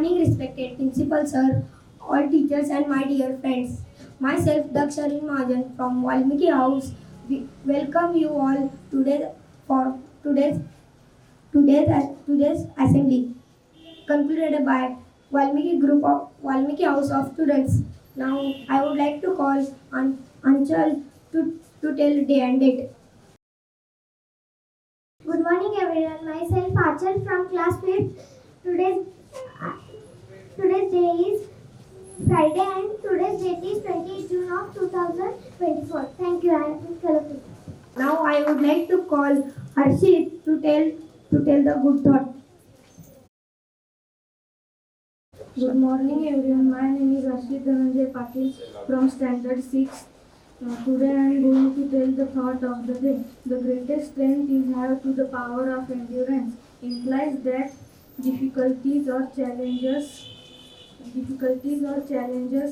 morning, respected principal sir, all teachers and my dear friends. Myself, Daksharin Mahajan from Valmiki House. We welcome you all today for today's assembly, concluded by Valmiki Group of Valmiki House of Students. Now, I would like to call on Anchal to tell day and date. Good morning everyone. Myself Achal from class 5th. Today's today's day is Friday and today's date is 20 June of 2024. Thank you. I am Kalapur. Now I would like to call Harshit to tell the good thought. Good morning everyone. My name is Ashit Dhananjay Patil from Standard 6. Today I am going to tell the thought of the day. The greatest strength is have to the power of endurance. Implies that difficulties or challenges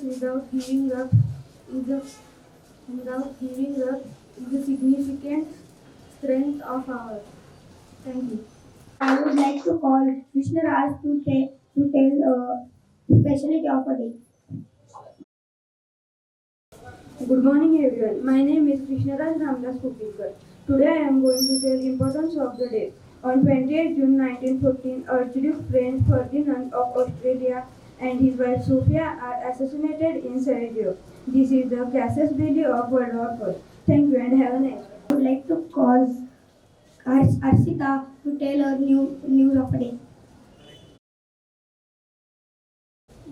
without giving up is a significant strength of ours. Thank you. I would like to call Krishna Raj to tell specialty of a day. Good morning everyone. My name is Krishnaraj Ramdas Kupikar. Today I am going to tell importance of the day. On 28 June 1914, Archduke Franz Ferdinand of Austria and his wife Sophia are assassinated in Sarajevo. This is the casus belli of World War I. Thank you and have a nice day. I would like to call Arshita to tell a news of a day.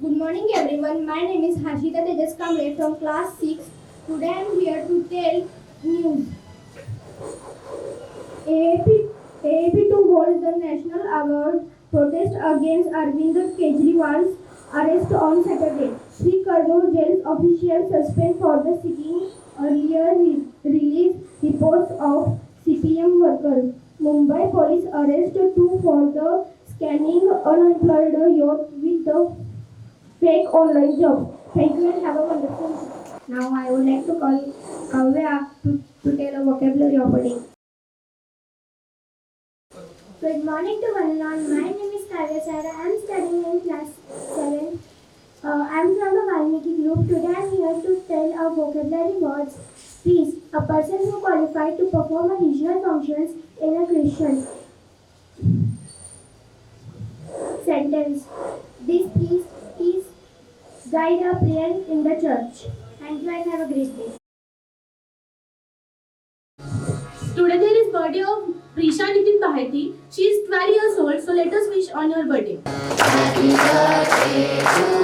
Good morning everyone. My name is Harshita Tejas Kamble from class 6. Today I am here to tell news. AAP to hold the National Award protest against Arvind Kejriwal's arrest on Saturday. Shri jail's officials suspend for the seeking earlier released reports of CPM workers. Mumbai police arrest two for the scanning unemployed youth with the fake online job. Thank you and have a wonderful day. Now I would like to call Kavya to tell a vocabulary of a day. Good morning to one and all. My name is Kavya Sara. I am studying in class 7. I am from the Valmiki group. Today I am here to tell our vocabulary words. Priest, a person who qualified to perform a ritual functions in a Christian. Sentence. This priest is guide a prayer in the church. Thank you and have a great day. Today there is birthday of Prisha Nitin Baheti. She is 12 years old, so let us wish on her birthday. Happy birthday to